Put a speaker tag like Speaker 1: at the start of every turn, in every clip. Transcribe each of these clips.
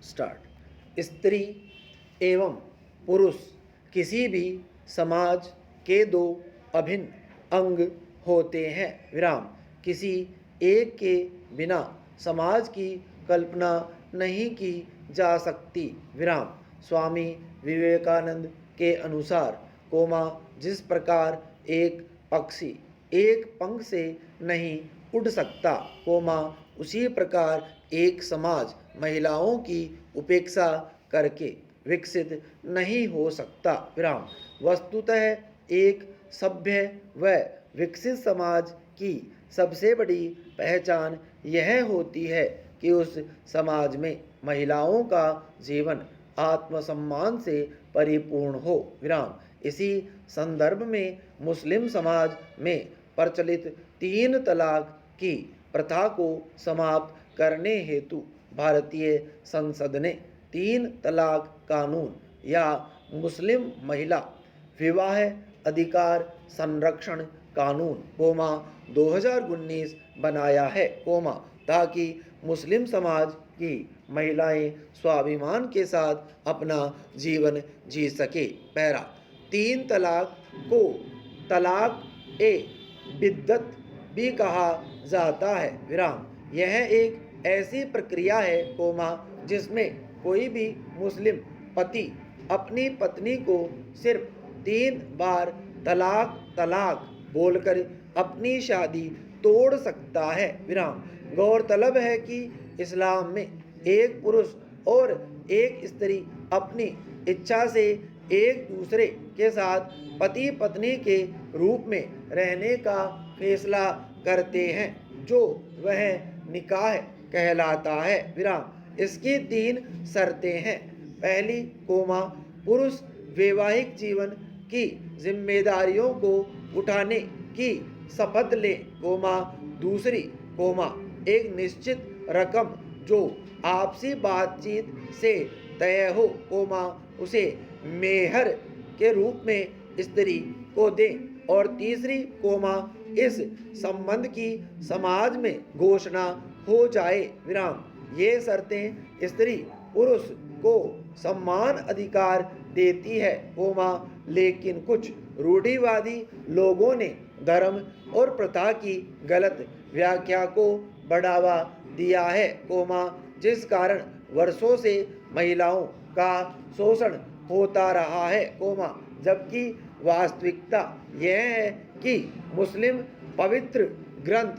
Speaker 1: Start. स्त्री एवं पुरुष किसी भी समाज के दो अभिन्न अंग होते हैं। विराम। किसी एक के बिना समाज की कल्पना नहीं की जा सकती। विराम। स्वामी विवेकानंद के अनुसार कोमा जिस प्रकार एक पक्षी एक पंख से नहीं उड़ सकता, कोमा उसी प्रकार एक समाज महिलाओं की उपेक्षा करके विकसित नहीं हो सकता। विराम। वस्तुतः एक सभ्य व विकसित समाज की सबसे बड़ी पहचान यह होती है कि उस समाज में महिलाओं का जीवन आत्मसम्मान से परिपूर्ण हो। विराम। इसी संदर्भ में मुस्लिम समाज में प्रचलित 3 तलाक की प्रथा को समाप्त करने हेतु भारतीय संसद ने 3 तलाक कानून या मुस्लिम महिला विवाह अधिकार संरक्षण कानून कोमा 2019 बनाया है, कोमा ताकि मुस्लिम समाज की महिलाएं स्वाभिमान के साथ अपना जीवन जी सके। पैरा। 3 तलाक को तलाक ए बिद्दत भी कहा जाता है। विराम। यह एक ऐसी प्रक्रिया है कोमा जिसमें कोई भी मुस्लिम पति अपनी पत्नी को सिर्फ 3 बार तलाक तलाक बोलकर अपनी शादी तोड़ सकता है। विराम। गौरतलब है कि इस्लाम में एक पुरुष और एक स्त्री अपनी इच्छा से एक दूसरे के साथ पति पत्नी के रूप में रहने का फैसला करते हैं, जो वह निकाह कहलाता है। विराम। इसकी 3 शर्तें हैं। पहली कोमा पुरुष वैवाहिक जीवन की जिम्मेदारियों को उठाने की शपथ ले, कोमा दूसरी कोमा एक निश्चित रकम जो आपसी बातचीत से तय हो, कोमा उसे मेहर के रूप में स्त्री को दे, और तीसरी कोमा इस संबंध की समाज में घोषणा हो जाए। विराम। ये शर्तें स्त्री पुरुष को समान अधिकार देती है, कोमा लेकिन कुछ रूढ़िवादी लोगों ने धर्म और प्रथा की गलत व्याख्या को बढ़ावा दिया है, कोमा जिस कारण वर्षों से महिलाओं का शोषण होता रहा है, कोमा जबकि वास्तविकता यह है कि मुस्लिम पवित्र ग्रंथ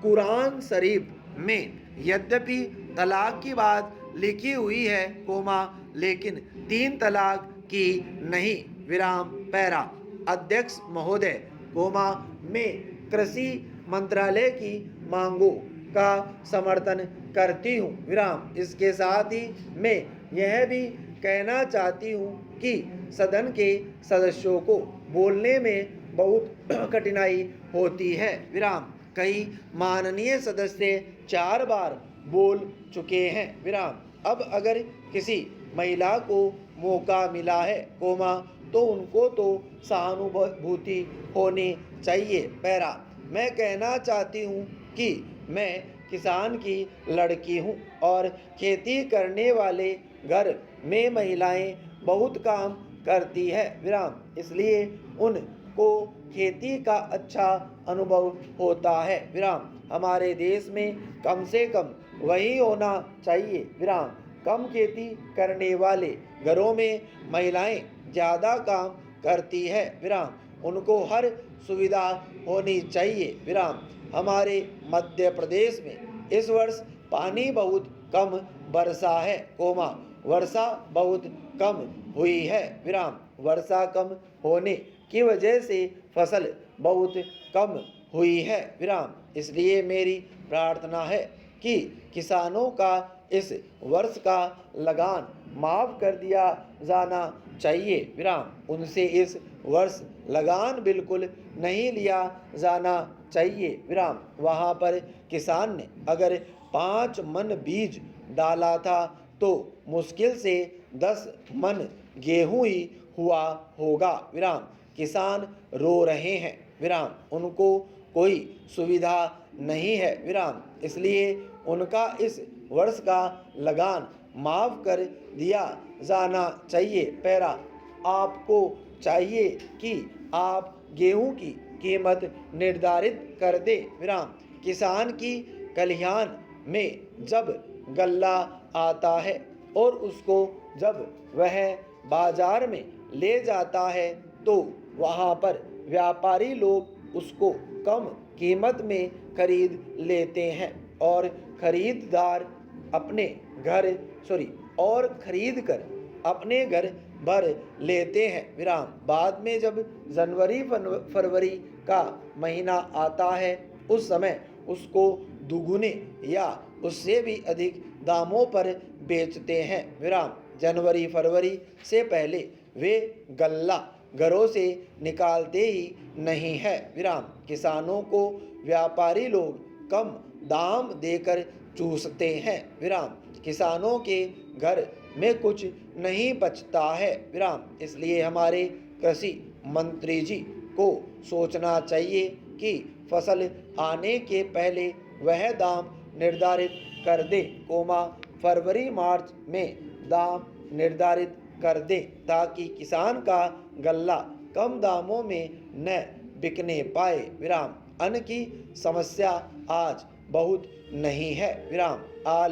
Speaker 1: कुरान शरीफ में यद्यपि तलाक की बात लिखी हुई है, कोमा लेकिन 3 तलाक की नहीं। विराम। पैरा। अध्यक्ष महोदय, कोमा मैं कृषि मंत्रालय की मांगों का समर्थन करती हूँ। विराम। इसके साथ ही मैं यह भी कहना चाहती हूँ कि सदन के सदस्यों को बोलने में बहुत कठिनाई होती है। विराम। कई माननीय सदस्य 4 बार बोल चुके हैं। विराम। अब अगर किसी महिला को मौका मिला है, कोमा तो उनको तो सहानुभूति होनी चाहिए। पैरा। मैं कहना चाहती हूँ कि मैं किसान की लड़की हूँ और खेती करने वाले घर में महिलाएं बहुत काम करती है। विराम। इसलिए उनको खेती का अच्छा अनुभव होता है। विराम। हमारे देश में कम से कम वही होना चाहिए। विराम। कम खेती करने वाले घरों में महिलाएं ज़्यादा काम करती है। विराम। उनको हर सुविधा होनी चाहिए। विराम। हमारे मध्य प्रदेश में इस वर्ष पानी बहुत कम बरसा है, कोमा वर्षा बहुत कम हुई है। विराम। वर्षा कम होने की वजह से फसल बहुत कम हुई है। विराम। इसलिए मेरी प्रार्थना है कि किसानों का इस वर्ष का लगान माफ़ कर दिया जाना चाहिए। विराम। उनसे इस वर्ष लगान बिल्कुल नहीं लिया जाना चाहिए। विराम। वहाँ पर किसान ने अगर 5 मन बीज डाला था तो मुश्किल से 10 मन गेहूं ही हुआ होगा। विराम। किसान रो रहे हैं। विराम। उनको कोई सुविधा नहीं है। विराम। इसलिए उनका इस वर्ष का लगान माफ़ कर दिया जाना चाहिए। पैरा, आपको चाहिए कि आप गेहूं की कीमत निर्धारित कर दे। विराम, किसान की खलिहान में जब गल्ला आता है और उसको जब वह बाजार में ले जाता है तो वहाँ पर व्यापारी लोग उसको कम कीमत में खरीद लेते हैं और खरीददार अपने घर और खरीद कर अपने घर भर लेते हैं। विराम, बाद में जब जनवरी फरवरी का महीना आता है उस समय उसको दुगुने या उससे भी अधिक दामों पर बेचते हैं। विराम, जनवरी फरवरी से पहले वे गल्ला घरों से निकालते ही नहीं है। विराम, किसानों को व्यापारी लोग कम दाम देकर चूसते हैं। विराम, किसानों के घर में कुछ नहीं बचता है। विराम, इसलिए हमारे कृषि मंत्री जी को सोचना चाहिए कि फसल आने के पहले वह दाम निर्धारित कर दे, फरवरी मार्च में दाम निर्धारित कर दे ताकि किसान का गल्ला कम दामों में न बिकने पाए। विराम, अन्न की समस्या आज बहुत नहीं है। विराम,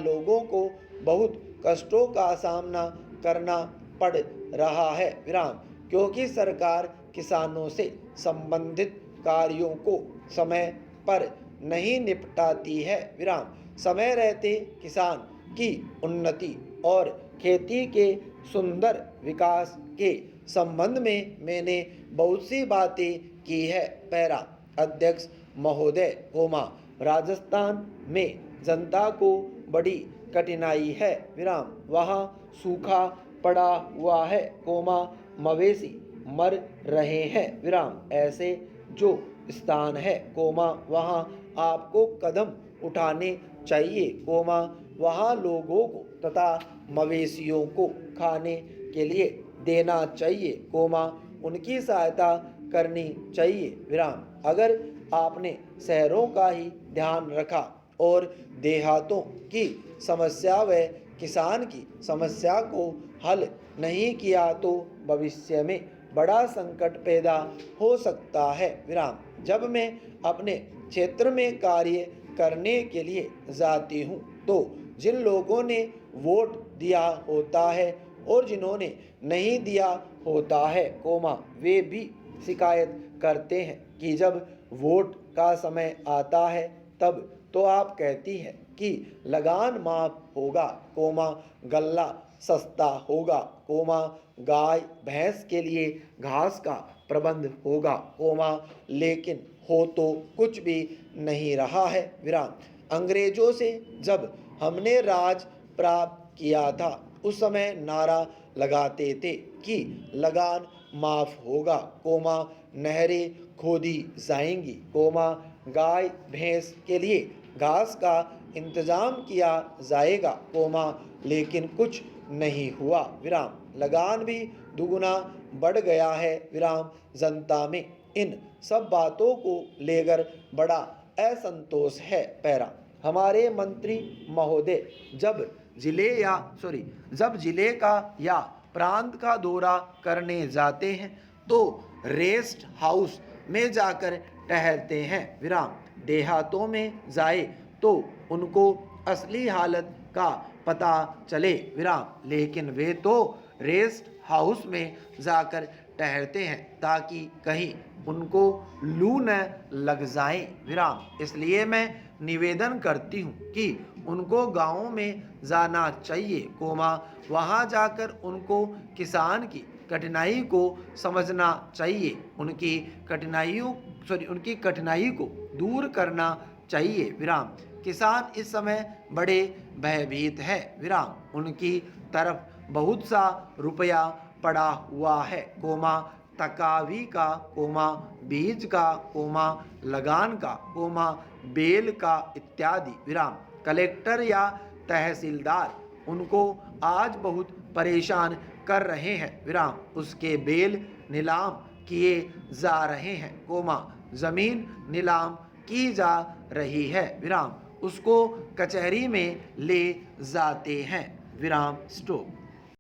Speaker 1: लोगों को बहुत कष्टों का सामना करना पड़ रहा है। विराम, क्योंकि सरकार किसानों से संबंधित कार्यों को समय पर नहीं निपटाती है। विराम, समय रहते किसान की उन्नति और खेती के सुंदर विकास के संबंध में मैंने बहुत सी बातें की है। पैरा, अध्यक्ष महोदय, राजस्थान में जनता को बड़ी कठिनाई है। विराम, वहाँ सूखा पड़ा हुआ है, मवेशी मर रहे हैं। विराम, ऐसे जो स्थान है, वहाँ आपको कदम उठाने चाहिए, वहाँ लोगों को तथा मवेशियों को खाने के लिए देना चाहिए, उनकी सहायता करनी चाहिए। विराम, अगर आपने शहरों का ही ध्यान रखा और देहातों की समस्या व किसान की समस्या को हल नहीं किया तो भविष्य में बड़ा संकट पैदा हो सकता है। विराम, जब मैं अपने क्षेत्र में कार्य करने के लिए जाती हूँ तो जिन लोगों ने वोट दिया होता है और जिन्होंने नहीं दिया होता है, वे भी शिकायत करते हैं कि जब वोट का समय आता है तब तो आप कहती हैं कि लगान माफ होगा, गल्ला सस्ता होगा, गाय भैंस के लिए घास का प्रबंध होगा, लेकिन हो तो कुछ भी नहीं रहा है। विराम, अंग्रेजों से जब हमने राज प्राप्त किया था उस समय नारा लगाते थे कि लगान माफ होगा, नहरें खोदी जाएंगी, गाय भैंस के लिए घास का इंतजाम किया जाएगा, लेकिन कुछ नहीं हुआ। विराम, लगान भी दुगुना बढ़ गया है। विराम, जनता में इन सब बातों को लेकर बड़ा असंतोष है। पैरा, हमारे मंत्री महोदय जब जिले का या प्रांत का दौरा करने जाते हैं तो रेस्ट हाउस में जाकर ठहरते हैं। विराम, देहातों में जाए तो उनको असली हालत का पता चले। विराम, लेकिन वे तो रेस्ट हाउस में जाकर ठहरते हैं ताकि कहीं उनको लू न लग जाए। विराम, इसलिए मैं निवेदन करती हूँ कि उनको गाँव में जाना चाहिए, वहाँ जाकर उनको किसान की कठिनाई को समझना चाहिए, उनकी कठिनाई को दूर करना चाहिए। विराम, किसान इस समय बड़े भयभीत है। विराम, उनकी तरफ बहुत सा रुपया पड़ा हुआ है, तकावी का, बीज का, लगान का, बेल का इत्यादि। विराम, कलेक्टर या तहसीलदार उनको आज बहुत परेशान कर रहे हैं। विराम, उसके बेल नीलाम किए जा रहे हैं, जमीन नीलाम की जा रही है। विराम, उसको कचहरी में ले जाते हैं। विराम स्टॉप।